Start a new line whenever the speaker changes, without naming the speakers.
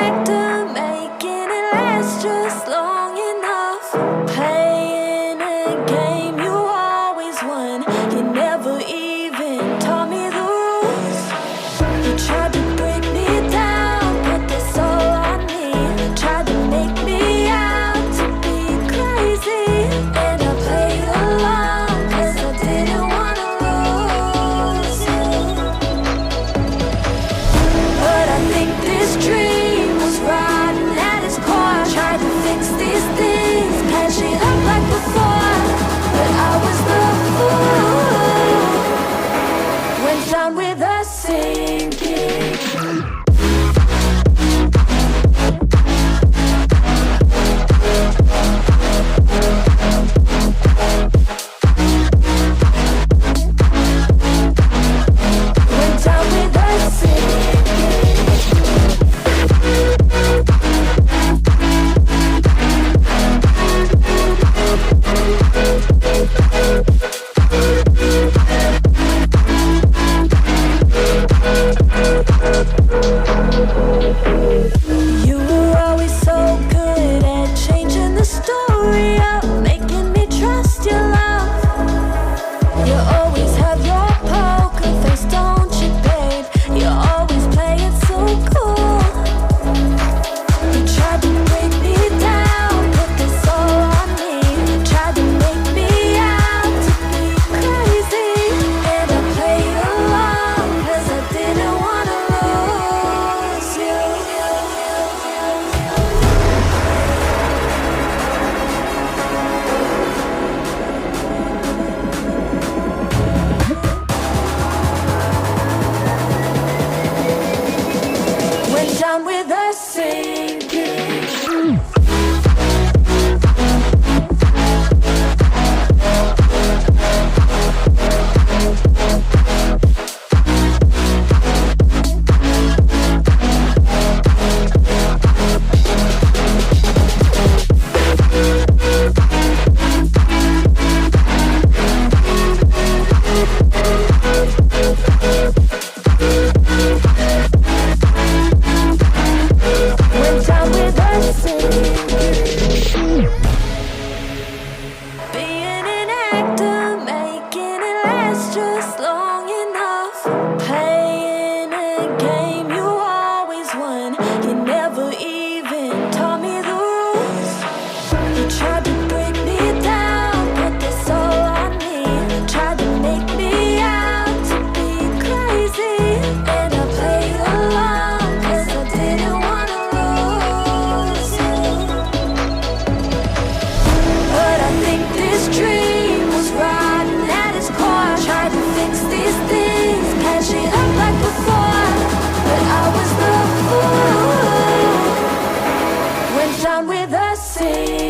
actor, making it last just long enough. Playing a game you always won. You never even taught me the rules. You tried to break me down, put this all on me. Tried to make me out to be crazy, and I played along 'cause I didn't wanna lose you. But I think this dream was rotten at its core. Tried to fix these things, patch it up like before, but I was the fool. Went down with a sinking. Went down with a sinking. You were always so good at changing the story up, making me trust your love. You always have your poker face, don't you, babe? You always play it so cool. You tried to break me down, put this all on me. Tried to make me out to be crazy, and I played along 'cause I didn't wanna lose you. Went down with a sinking. Went down with a sinking. Being an actor, making it last just long enough. Playing a game you always won. You never even taught me the rules. You tried to break me down, put this all on me. Tried to make me out to be crazy, and I played along 'cause I didn't wanna lose you. But I think this dream was rotten at its core. Tried to fix these things, patch it up like before, but I was the fool. Went down with a sinking.